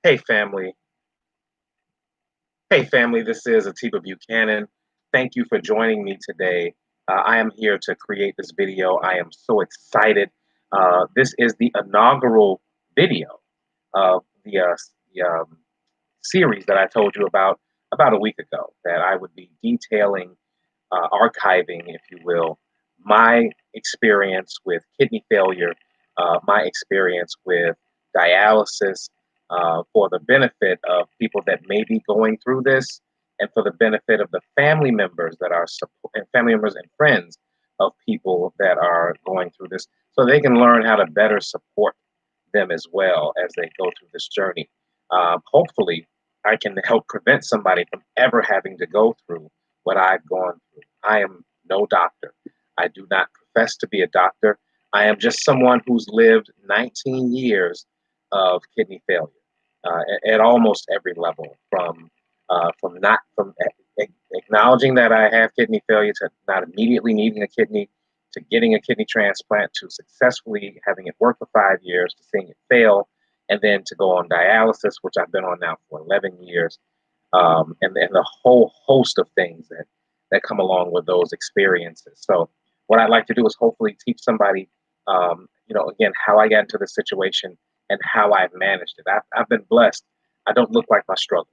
Hey family. Hey family, this is Atiba Buchanan. Thank you for joining me today. I am here to create this video. I am so excited. This is the inaugural video of the series that I told you about a week ago, that I would be detailing, archiving, if you will, my experience with kidney failure, my experience with dialysis, for the benefit of people that may be going through this, and for the benefit of the family members that are and family members and friends of people that are going through this, so they can learn how to better support them as well as they go through this journey. Hopefully, I can help prevent somebody from ever having to go through what I've gone through. I am no doctor. I do not profess to be a doctor. I am just someone who's lived 19 years of kidney failure, at almost every level, from not from acknowledging that I have kidney failure, to not immediately needing a kidney, to getting a kidney transplant, to successfully having it work for 5 years, to seeing it fail, and then to go on dialysis, which I've been on now for 11 years, and the whole host of things that come along with those experiences. So, what I'd like to do is hopefully teach somebody, again, how I got into this situation and how I've managed it. I've been blessed. I don't look like my struggle.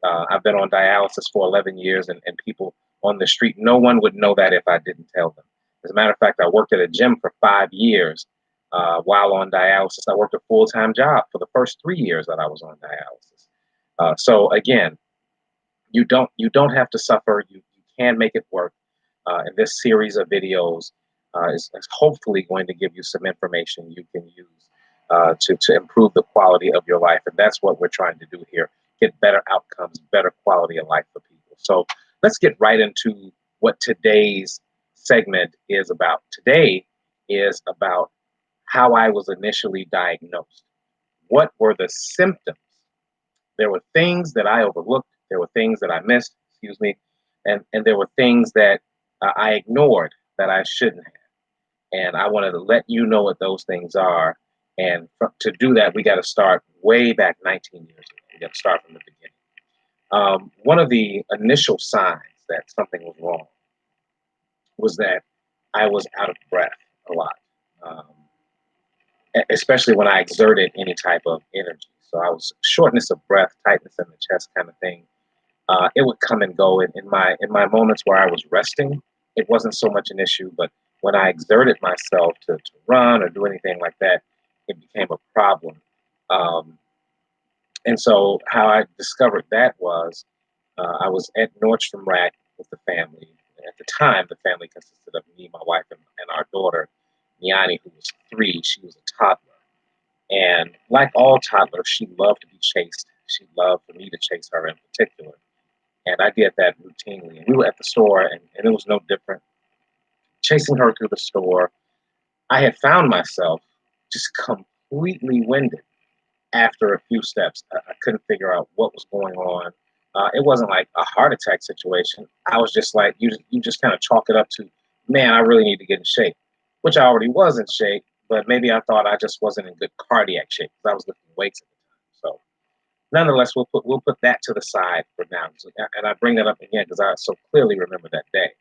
I've been on dialysis for 11 years, and people on the street, no one would know that if I didn't tell them. As a matter of fact, I worked at a gym for 5 years while on dialysis. I worked a full time job for the first 3 years that I was on dialysis. So again, you don't have to suffer. You can make it work. And this series of videos is hopefully going to give you some information you can use to improve the quality of your life. And that's what we're trying to do here: get better outcomes, better quality of life for people. So let's get right into what today's segment is about. Today is about how I was initially diagnosed. What were the symptoms? There were things that I overlooked. There were things that I missed, excuse me, and there were things that I ignored that I shouldn't have. And I wanted to let you know what those things are. And to do that, we got to start way back 19 years ago. We got to start from the beginning. One of the initial signs that something was wrong was that I was out of breath a lot. Um, Especially when I exerted any type of energy. So I was shortness of breath, tightness in the chest, kind of thing. It would come and go in my moments where I was resting. It wasn't so much an issue, but when I exerted myself to run or do anything like that, it became a problem. Um, and so how I discovered that was, I was at Nordstrom Rack with the family. At the time, the family consisted of me, my wife, and our daughter, Miani, who was 3. She was a toddler. And like all toddlers, she loved to be chased. She loved for me to chase her in particular. And I did that routinely. And we were at the store, and it was no different. Chasing her through the store, I had found myself just completely winded after a few steps. I couldn't figure out what was going on. It wasn't like a heart attack situation. I was just like, you just kind of chalk it up to, man, I really need to get in shape, which I already was in shape, but maybe I thought I just wasn't in good cardiac shape because I was lifting weights at the time. So nonetheless, we'll put that to the side for now. So, and I bring that up again because I so clearly remember that day.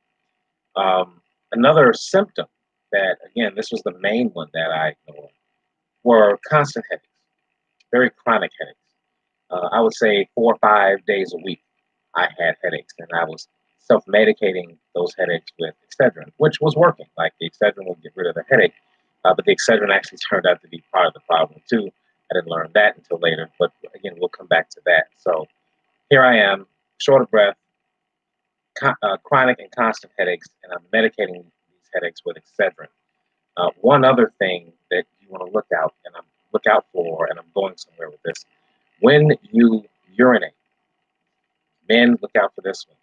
Another symptom that, again, this was the main one that I ignored, were constant headaches, very chronic headaches. I would say 4 or 5 days a week I had headaches, and I was self-medicating those headaches with Excedrin, which was working. Like, the Excedrin would get rid of the headache, but the Excedrin actually turned out to be part of the problem too. I didn't learn that until later, but again, we'll come back to that. So here I am, short of breath, chronic and constant headaches, and I'm medicating these headaches with Excedrin. One other thing that you want to look out for, and I'm going somewhere with this: when you urinate, men, look out for this one.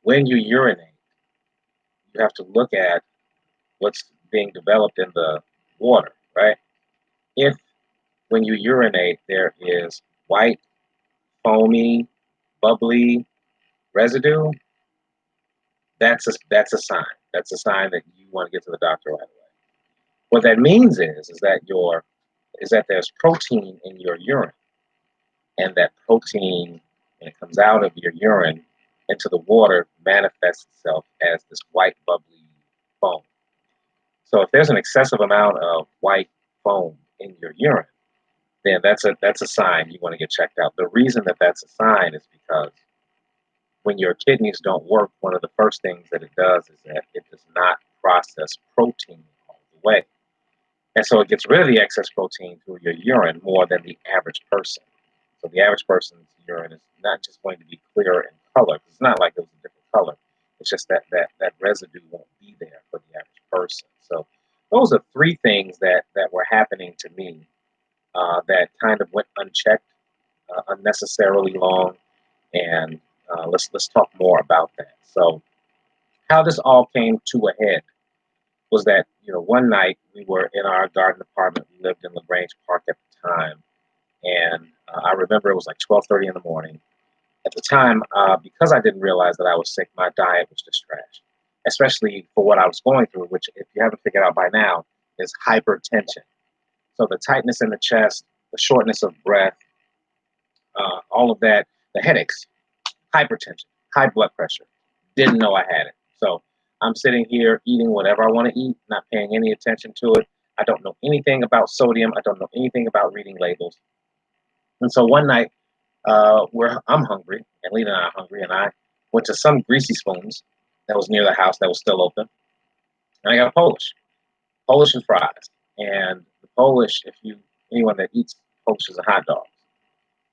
When you urinate, you have to look at what's being developed in the water, right? If when you urinate there is white, foamy, bubbly residue, that's a sign. That's a sign that you want to get to the doctor right away. What that means is that there's protein in your urine, and that protein, when it comes out of your urine into the water, manifests itself as this white bubbly foam. So if there's an excessive amount of white foam in your urine, then that's a sign you want to get checked out. The reason that that's a sign is because when your kidneys don't work, one of the first things that it does is that it does not process protein all the way. And so it gets rid of the excess protein through your urine more than the average person. So the average person's urine is not just going to be clear in color. It's not like it was a different color. It's just that residue won't be there for the average person. So those are three things that were happening to me that kind of went unchecked, unnecessarily long, and let's talk more about that. So how this all came to a head was that one night we were in our garden apartment. We lived in LaGrange Park at the time, and I remember it was like 12:30 in the morning. At the time, because I didn't realize that I was sick, my diet was just trash, especially for what I was going through, which, if you haven't figured out by now, is hypertension. So the tightness in the chest, the shortness of breath, all of that, the headaches, hypertension, high blood pressure. Didn't know I had it. So I'm sitting here eating whatever I want to eat, not paying any attention to it. I don't know anything about sodium. I don't know anything about reading labels. And so one night, where I'm hungry, and Lena and I are hungry, and I went to some Greasy Spoons that was near the house that was still open, and I got Polish and fries. And the Polish, if you anyone that eats Polish is a hot dog,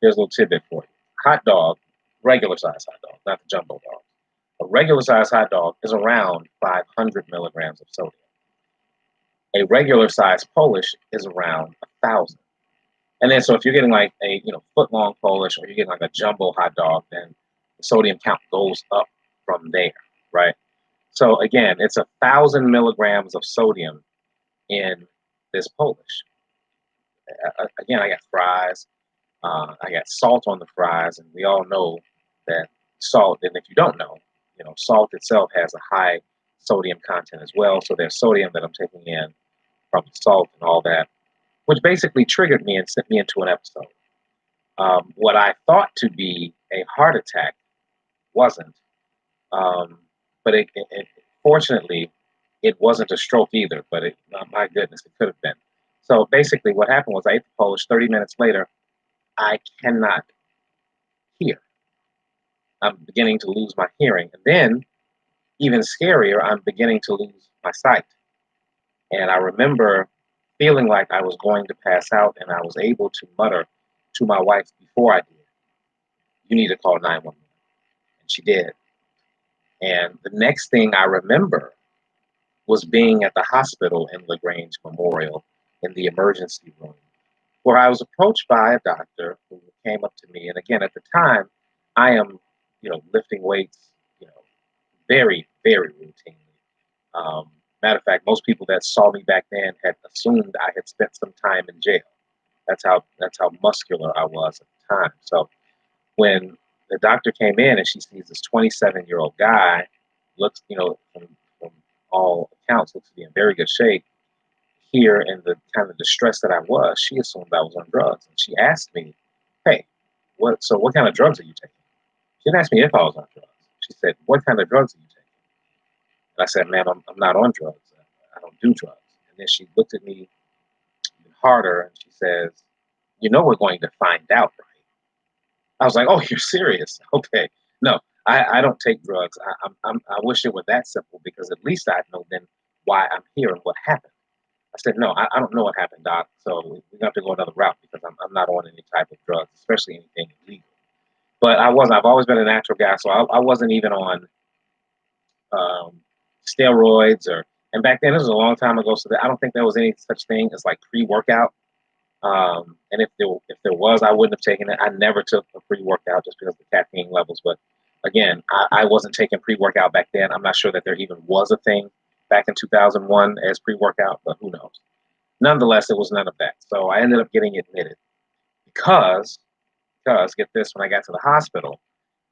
here's a little tidbit for you. Hot dog, regular size hot dog, not the jumbo dog. A regular size hot dog is around 500 milligrams of sodium. A regular size Polish is around 1,000. And then, so if you're getting like a foot long Polish, or you're getting like a jumbo hot dog, then the sodium count goes up from there, right? So again, it's 1,000 milligrams of sodium in this Polish. Again, I got fries. I got salt on the fries, and we all know that salt. And if you don't know, salt itself has a high sodium content as well. So there's sodium that I'm taking in from the salt and all that, which basically triggered me and sent me into an episode. What I thought to be a heart attack wasn't, but fortunately, it wasn't a stroke either. But my goodness, it could have been. So basically, what happened was I ate the Polish. 30 minutes later, I cannot hear. I'm beginning to lose my hearing. And then, even scarier, I'm beginning to lose my sight. And I remember feeling like I was going to pass out, and I was able to mutter to my wife before I did, "You need to call 911." And she did. And the next thing I remember was being at the hospital in LaGrange Memorial in the emergency room, where I was approached by a doctor who came up to me. And again, at the time, I am, lifting weights, very, very routinely. Matter of fact, most people that saw me back then had assumed I had spent some time in jail. That's how muscular I was at the time. So when the doctor came in and she sees this 27-year-old guy, looks, from all accounts, looks to be in very good shape. Here, in the kind of distress that I was, she assumed I was on drugs, and she asked me, "Hey, what kind of drugs are you taking?" She didn't ask me if I was on drugs. She said, "What kind of drugs are you taking?" And I said, "Ma'am, I'm not on drugs. I don't do drugs." And then she looked at me even harder and she says, "We're going to find out, right?" I was like, "Oh, you're serious? Okay. No, I don't take drugs. I wish it were that simple, because at least I'd know then why I'm here and what happened." I said, "No, I don't know what happened, doc. So we're going to have to go another route, because I'm not on any type of drugs, especially anything illegal." But I've always been a natural guy. So I wasn't even on steroids, and back then, this was a long time ago. So I don't think there was any such thing as like pre-workout. And if there was, I wouldn't have taken it. I never took a pre-workout just because of the caffeine levels. But again, I wasn't taking pre-workout back then. I'm not sure that there even was a thing back in 2001 as pre-workout, but who knows? Nonetheless, it was none of that. So I ended up getting admitted because get this, when I got to the hospital,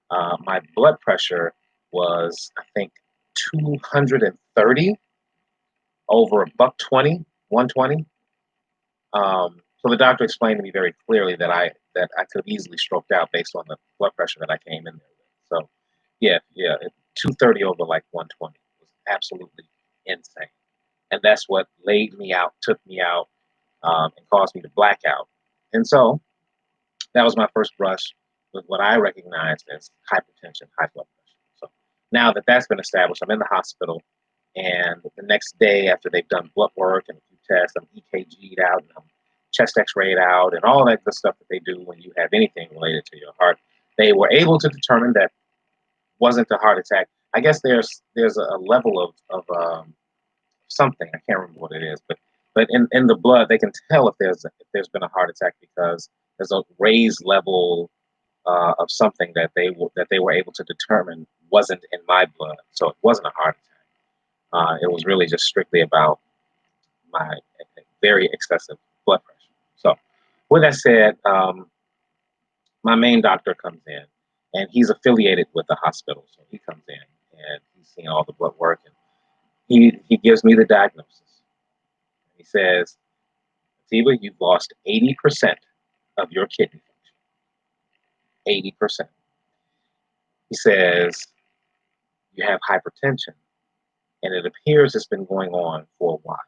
my blood pressure was, I think, 230 over a buck 20, 120. So the doctor explained to me very clearly that I could have easily stroked out based on the blood pressure that I came in there with. So yeah, 230 over like 120 was absolutely insane, and that's what laid me out, took me out, and caused me to black out. And so that was my first brush with what I recognized as hypertension, high blood pressure. So now that that's been established, I'm in the hospital, and the next day after they've done blood work and a few tests, I'm EKG'd out and I'm chest X-rayed out and all that good stuff that they do when you have anything related to your heart. They were able to determine that wasn't a heart attack. I guess there's a level of something, I can't remember what it is, but in the blood they can tell if there's been a heart attack because there's a raised level of something that they were able to determine wasn't in my blood, so it wasn't a heart attack. It was really just strictly about my very excessive blood pressure. So, with that said, my main doctor comes in, and he's affiliated with the hospital, so he comes in and he's seen all the blood work, and he gives me the diagnosis. He says, "Atiba, you've lost 80% of your kidney function. 80%." He says, "You have hypertension, and it appears it's been going on for a while."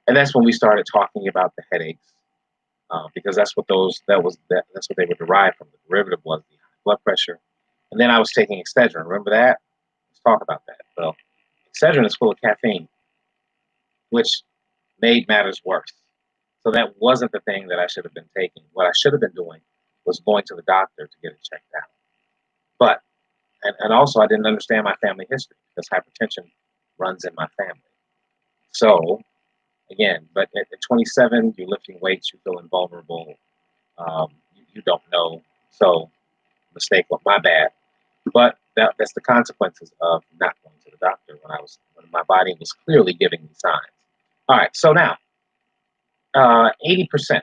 And that's when we started talking about the headaches, because that's what they were derived from. The derivative was the high blood pressure, and then I was taking Excedrin. Remember that? Let's talk about that. Well, Excedrin is full of caffeine, which made matters worse. So that wasn't the thing that I should have been taking. What I should have been doing was going to the doctor to get it checked out. But and also I didn't understand my family history because hypertension runs in my family. So again, but at 27, you're lifting weights, you're feeling vulnerable, you don't know. So mistake, well, my bad. But that's the consequences of not going to the doctor when my body was clearly giving me signs. All right, so now 80%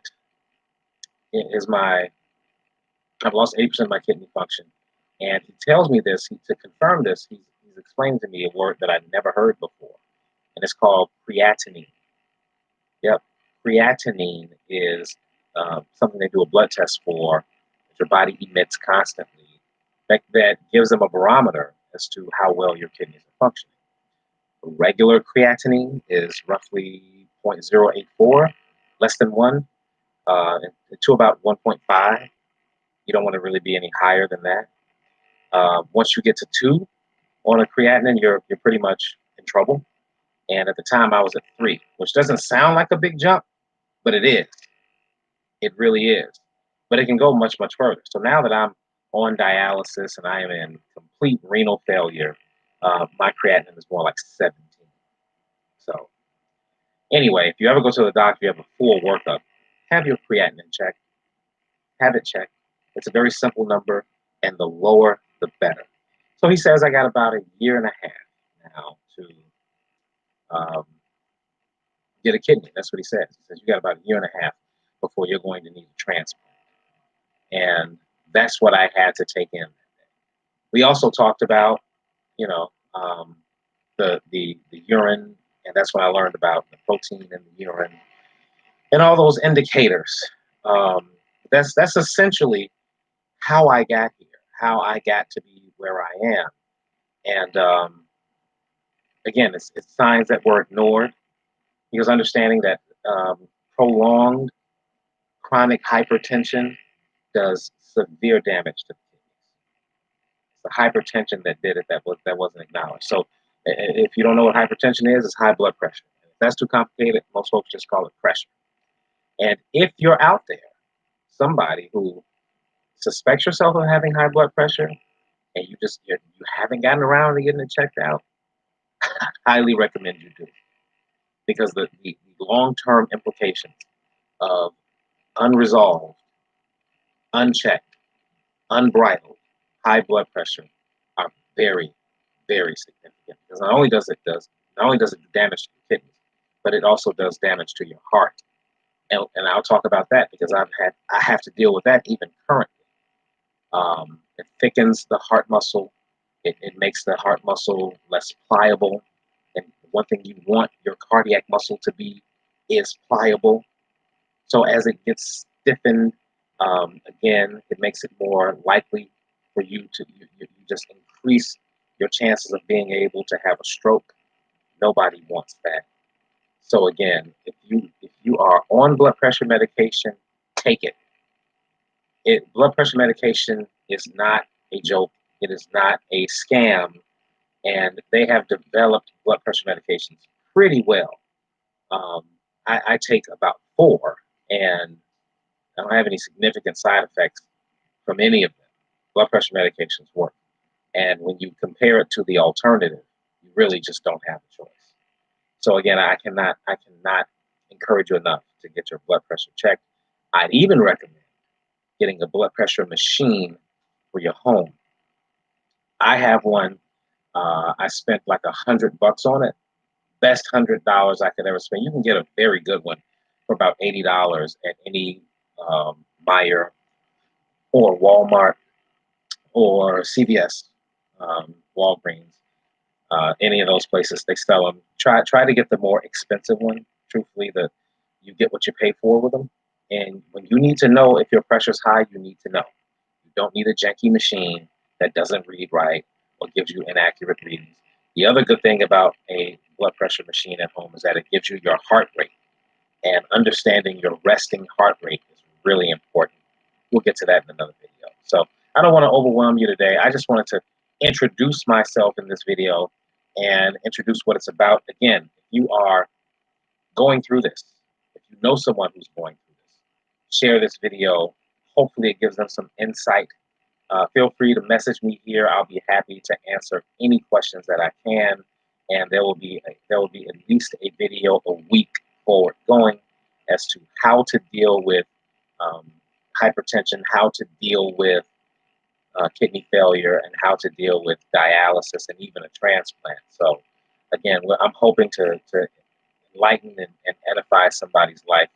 is my I've lost 80% of my kidney function, and he tells me this to confirm this. He's explained to me a word that I'd never heard before, and it's called creatinine. Yep, creatinine is something they do a blood test for that your body emits constantly. That gives them a barometer as to how well your kidneys are functioning. Regular creatinine is roughly 0.084, less than 1, to about 1.5. You don't want to really be any higher than that. Once you get to 2 on a creatinine, you're pretty much in trouble. And at the time, I was at 3, which doesn't sound like a big jump, but it is. It really is. But it can go much, much further. So now that I'm on dialysis and I am in complete renal failure, my creatinine is more like 17. So anyway, if you ever go to the doctor, you have a full workup, have your creatinine checked, have it checked. It's a very simple number, and the lower, the better. So he says I got about a year and a half now to um, get a kidney. That's what he says. He says you got about a year and a half before you're going to need a transplant. And that's what I had to take in. We also talked about, you know, the urine, and that's when I learned about the protein in the urine and all those indicators. Um, that's essentially how I got here, how I got to be where I am. And again, it's signs that were ignored because understanding that prolonged chronic hypertension does severe damage to the kidneys. It's the hypertension that did it that wasn't acknowledged. So if you don't know what hypertension is, it's high blood pressure. If that's too complicated, most folks just call it pressure. And if you're out there, somebody who suspects yourself of having high blood pressure, and you haven't gotten around to getting it checked out, highly recommend you do, because the long-term implications of unresolved, unchecked, unbridled high blood pressure are very, very significant. Because not only does it do damage to your kidneys, but it also does damage to your heart. And I'll talk about that because I have to deal with that even currently. It thickens the heart muscle. It makes the heart muscle less pliable. And one thing you want your cardiac muscle to be is pliable. So as it gets stiffened, again, it makes it more likely for you to you just increase your chances of being able to have a stroke. Nobody wants that. So again, if you are on blood pressure medication, take it. Blood pressure medication is not a joke. It is not a scam, and they have developed blood pressure medications pretty well. Um, I take about four, and I don't have any significant side effects from any of them. Blood pressure medications work, and when you compare it to the alternative, you really just don't have a choice. So again, I cannot encourage you enough to get your blood pressure checked. I'd even recommend getting a blood pressure machine for your home. I have one. I spent like $100 on it. Best $100 I could ever spend. You can get a very good one for about $80 at any Meijer or Walmart or CVS, Walgreens, any of those places. They sell them. Try to get the more expensive one. Truthfully, you get what you pay for with them. And when you need to know if your pressure's high, you need to know. You don't need a janky machine that doesn't read right or gives you inaccurate readings. The other good thing about a blood pressure machine at home is that it gives you your heart rate. And understanding your resting heart rate is really important. We'll get to that in another video. So I don't want to overwhelm you today. I just wanted to introduce myself in this video and introduce what it's about. Again, if you are going through this, if you know someone who's going through this, share this video. Hopefully it gives them some insight. Feel free to message me here. I'll be happy to answer any questions that I can. And there will be at least a video a week forward going as to how to deal with um, hypertension, how to deal with kidney failure, and how to deal with dialysis and even a transplant. So again, I'm hoping to enlighten and edify somebody's life.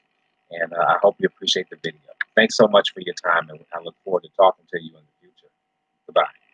And I hope you appreciate the video. Thanks so much for your time, and I look forward to talking to you in the future. Goodbye.